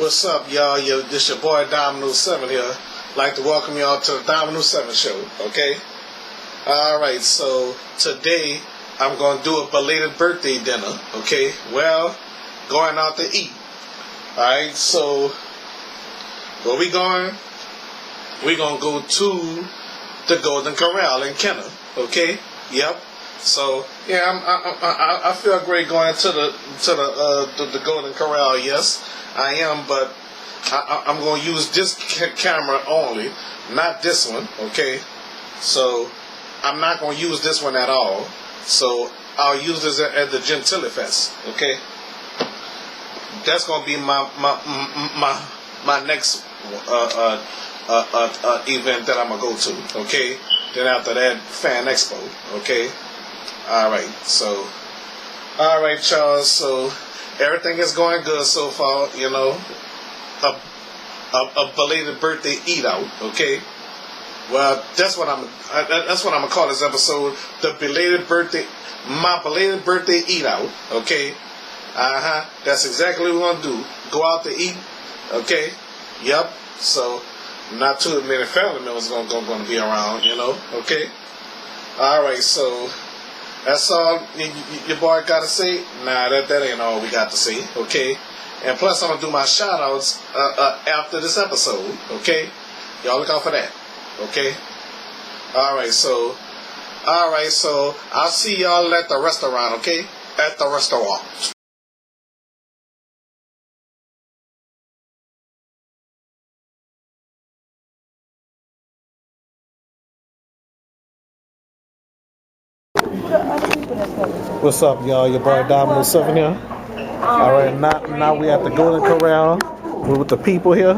What's up, y'all? This your boy Dominoes 7 here. Like to welcome y'all to the Dominoes 7 show, okay? Alright, so today I'm going to do a belated birthday dinner, okay? Well, going out to eat. Alright, so where we going? We're going to go to the Golden Corral in Kenner, okay? Yep. So yeah, I feel great going to the Golden Corral. Yes, I am, but I'm going to use this camera only, not this one. Okay, so I'm not going to use this one at all. So I'll use this at the Gentilly Fest. Okay, that's going to be my next event that I'm gonna go to. Okay, then after that, Fan Expo. Okay. Alright, y'all, so everything is going good so far, you know, a belated birthday eat out, okay? Well, that's what I'm gonna call this episode, my belated birthday eat out, okay? That's exactly what we're gonna do, go out to eat, okay? Yep, so not too many family members gonna be around, you know, okay? Alright, so that's all your boy got to say? Nah, that ain't all we got to say, okay? And plus, I'm going to do my shout-outs after this episode, okay? Y'all look out for that, okay? Alright, so I'll see y'all at the restaurant, okay? At the restaurant. What's up, y'all? Your boy Dominoes 7 here. Alright, now we at the Golden Corral with the people here.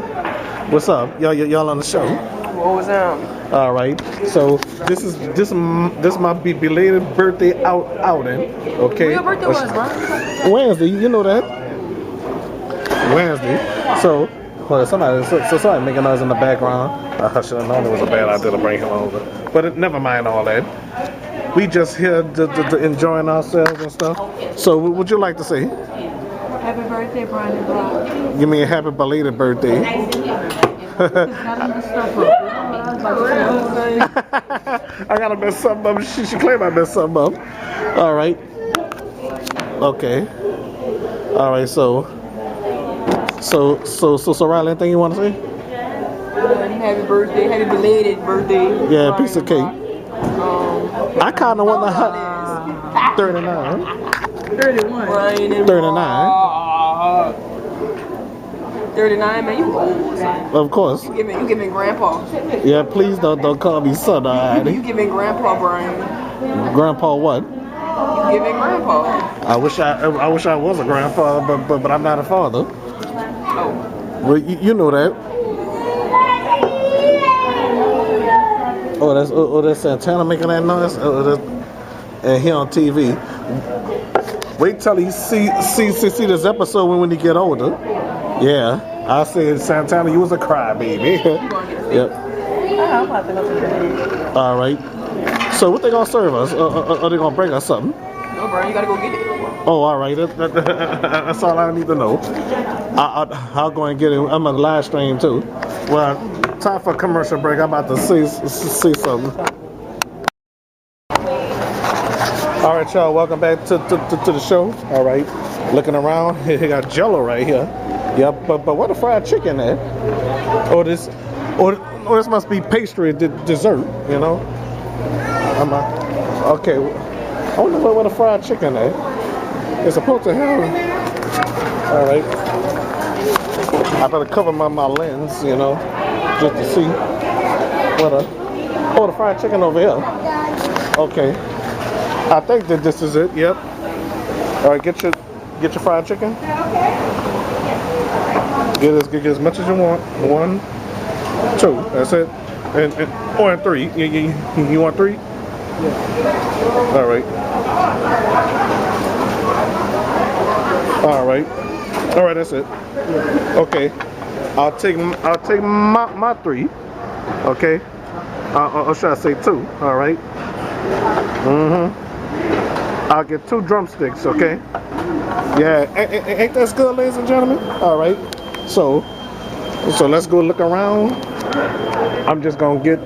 What's up? Y'all on the show? What was that? Alright, so this my belated birthday outing. Okay. Your birthday was, bro? Wednesday, you know that. Wednesday. So somebody making noise in the background. I should have known it was a bad idea to bring him over. But never mind all that. We just here to enjoying ourselves and stuff. So, what would you like to say? Happy birthday, Brian Brock. Give me a happy belated birthday. I gotta mess something up. She claimed I messed something up. All right. Okay. All right. So, Riley, anything you want to say? Happy birthday, happy belated birthday. Yeah, a piece of cake. I kind of want to 39. 31. 39. 39, man, you old. Of course. You giving grandpa. Yeah, please don't call me son, alright? You giving grandpa, Brian. Grandpa what? You giving grandpa. I wish I was a grandfather, but I'm not a father. Oh. Well, you know that. That's Santana making that noise. And he on TV. Wait till he see this episode when he get older. Yeah, I said Santana, you was a crybaby. Yep. All right. So what they gonna serve us? Are they gonna bring us something? No, Brian, you gotta go get it. Oh, all right. That's all I need to know. I'll go and get it. I'm on live stream too. Well, time for a commercial break. I'm about to see something. All right, y'all. Welcome back to the show. All right. Looking around, he got Jello right here. Yep. But what a fried chicken at? Or this must be pastry dessert. You know. Okay. I wonder what a fried chicken at. It's supposed to have. All right. I better cover my lens, you know, just to see the fried chicken over here. Okay. I think that this is it. Yep. All right. Get your fried chicken. Get as much as you want. 1, 2. That's it. And 3. You want 3? Yeah. All right. All right. All right, that's it. Okay. I'll take my 3. Okay. Or should I say 2? All right. I'll get 2 drumsticks. Okay. Yeah. Ain't that good, ladies and gentlemen? All right. So let's go look around. I'm just gonna get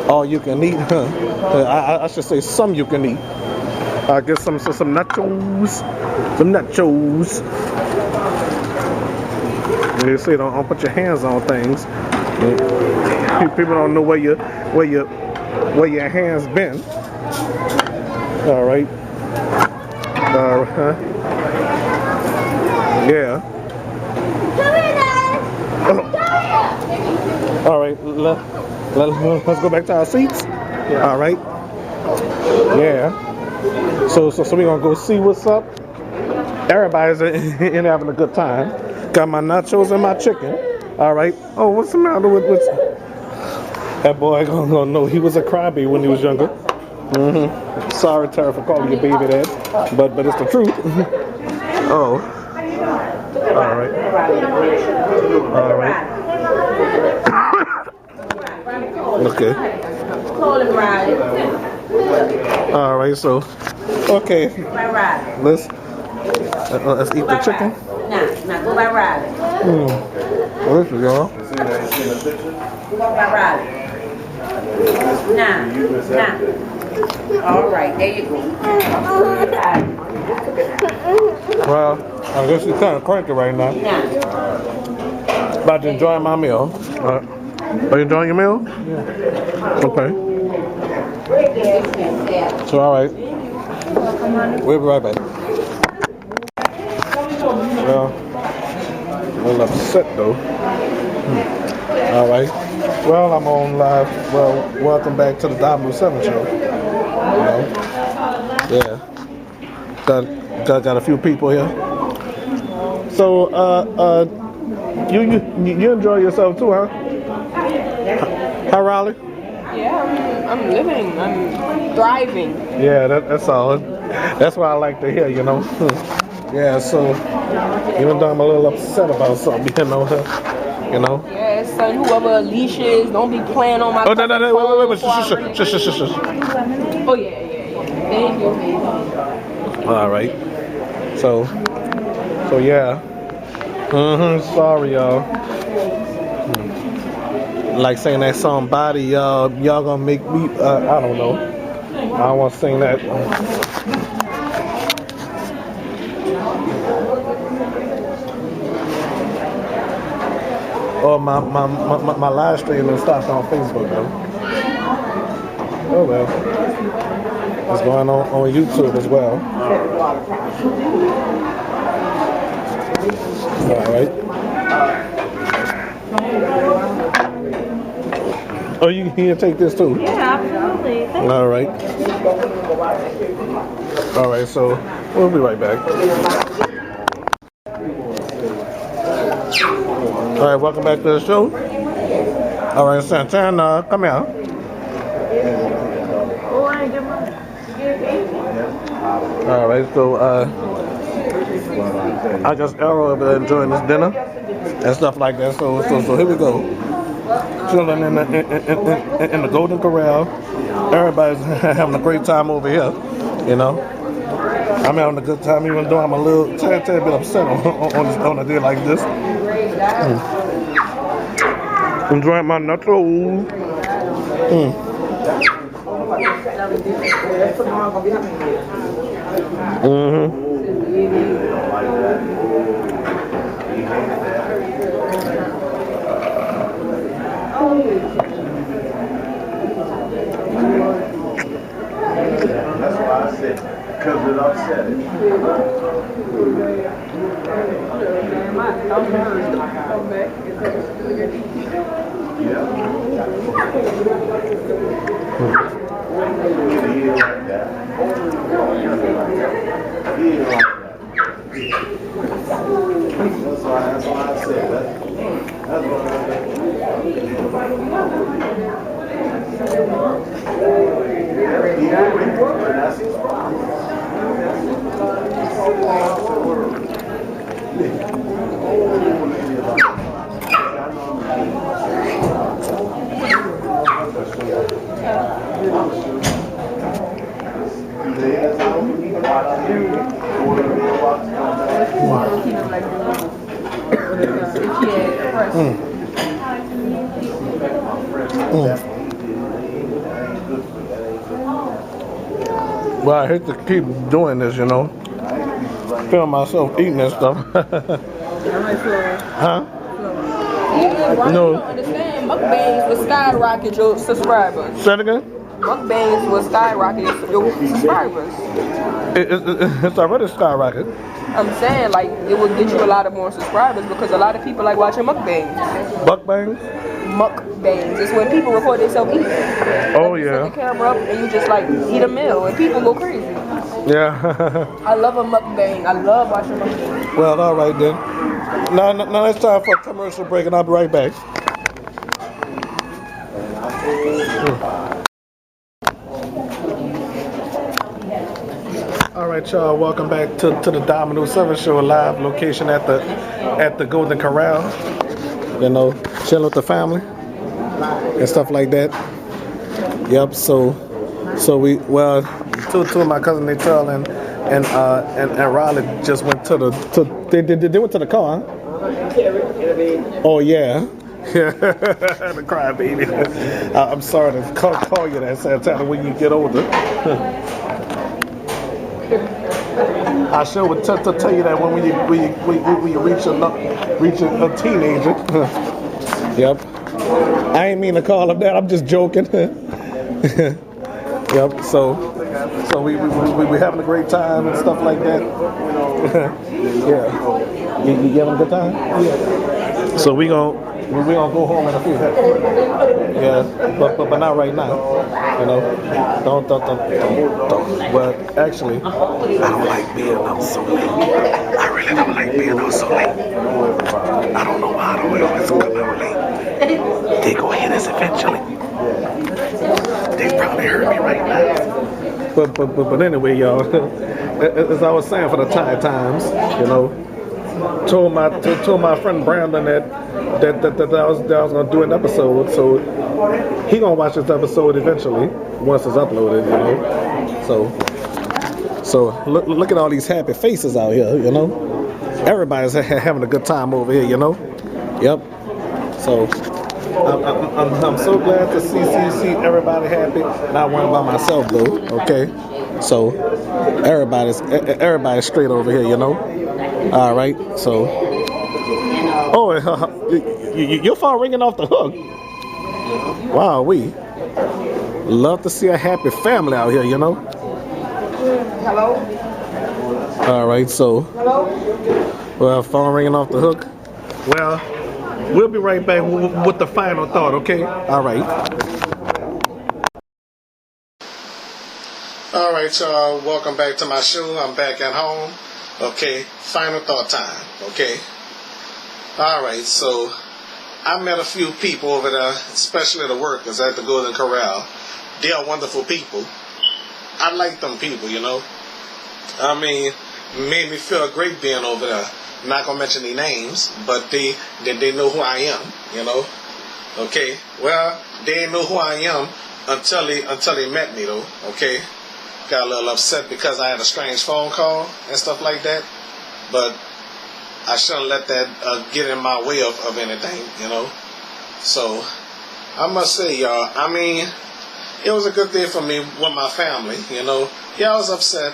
all you can eat. I should say some you can eat. I get some nachos. Some nachos. You see, don't put your hands on things. People don't know where your hands been. All right. Yeah. All right. Let's go back to our seats. Yeah. All right. Yeah. So we're gonna go see what's up. Everybody's in having a good time. Got my nachos and my chicken. All right. Oh, what's the matter with that boy? Gonna know he was a crybaby when he was younger. Sorry, Tara, for calling you baby that, but it's the truth. Oh. All right. All right. Okay. All right. So, okay. Let's eat the chicken. Now go by Riley. This is y'all. Go by Riley. Now. All right, there you go. Well, I guess you're kind of cranky right now. About to enjoy my meal. Are you enjoying your meal? Yeah. Okay. So, all right. We'll be right back. Well, a little upset though. All right. Well, I'm on live. Well, welcome back to the Dominoes 7 show. Yeah. Got a few people here. So, you enjoy yourself too, huh? Huh, Raleigh? Yeah, I'm living. I'm thriving. Yeah, that's all. That's what I like to hear, you know. Yeah, so even though I'm a little upset about something, you know. Yeah, son, whoever Alicia is, don't be playing on my Oh, no, wait, shush. Oh, yeah. Thank you. All right. So yeah. Sorry, y'all. Like saying that song, "Body," y'all gonna make me. I don't know. I don't want to sing that. Oh, my live stream is stopped on Facebook though. Oh well. It's going on YouTube as well. All right. Oh, you can take this too? Yeah, absolutely. All right. All right, so we'll be right back. All right, welcome back to the show. All right, Santana, come here. All right, so I just enjoying this dinner and stuff like that. So here we go. Chilling in the Golden Corral. Everybody's having a great time over here. You know, I'm having a good time, even though I'm a little tad bit upset on a day like this. Enjoying my nachos. That's why I said, because it upset it. Yeah. He ain't like that. He ain't like that. That's why I said that. That's what I said. That's his problem. Well, I hate to keep doing this, you know. Feeling myself eating this stuff. Huh? Why No. you don't understand? Mukbangs will skyrocket your subscribers. Say it again? Mukbangs will skyrocket your subscribers. It's already skyrocketed. I'm saying, like, it will get you a lot of more subscribers because a lot of people like watching mukbangs. Buckbangs? Mukbangs. It's when people record themselves eating. Oh, Like, you yeah. set the camera up and you just, like, eat a meal and people go crazy. Yeah. I love a mukbang. I love watching mukbangs. Well, all right then. Now it's time for a commercial break, and I'll be right back. All right, y'all. Welcome back to the Dominoes 7 Show, live location at the Golden Corral. You know, chilling with the family and stuff like that. Yep. So we two of my cousin Natrell and Riley just went to they went to the car. Huh? Oh yeah. The crybaby. I'm sorry to call you that, Santana, when you get older. I sure would tell you that when you reach a teenager. Yep. I ain't mean to call him that. I'm just joking. Yep. So we having a great time and stuff like that. Yeah. You having a good time? Yeah. So we gonna go home in a few. Yeah. But not right now. You know. Don't. Well, actually, I don't like being out so late. I really don't like being out so late. I don't know why I don't always come out late. They go hit us eventually. They probably heard me right now. But anyway, y'all, as I was saying for the times, you know, told my friend Brandon that I was gonna do an episode, so he gonna watch this episode eventually once it's uploaded, you know. So look at all these happy faces out here, you know. Everybody's having a good time over here, you know. Yep. So I'm so glad to see everybody happy. Not one by myself though. Okay. So everybody's straight over here, you know. All right. So your phone ringing off the hook. Wow, we love to see a happy family out here, you know. Hello? All right. So well, phone ringing off the hook. Well, we'll be right back with the final thought, okay? All right. All right, y'all. Welcome back to my show. I'm back at home. Okay, final thought time, okay? All right, so I met a few people over there, especially the workers at the Golden Corral. They are wonderful people. I like them people, you know? I mean, made me feel great being over there. I'm not gonna mention any names, but they know who I am, you know. Okay. Well, they didn't know who I am until they met me though. Okay. Got a little upset because I had a strange phone call and stuff like that. But I shouldn't let that get in my way of anything, you know. So I must say, y'all, I mean, it was a good day for me with my family, you know. Yeah, I was upset.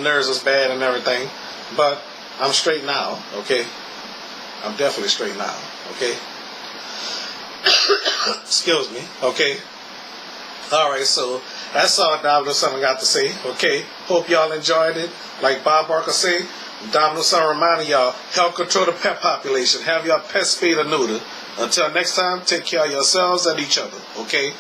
Nerves was bad and everything, but I'm straight now, okay? I'm definitely straight now, okay? Excuse me, okay? Alright, so that's all Dominoes 7 got to say, okay? Hope y'all enjoyed it. Like Bob Barker say, Dominoes 7 reminding y'all, help control the pet population. Have your pets spayed or neutered. Until next time, take care of yourselves and each other, okay?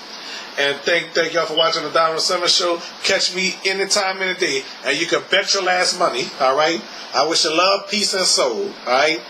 And thank y'all for watching the Dominoes 7 Show. Catch me anytime, any day, and you can bet your last money, alright? I wish you love, peace, and soul, alright?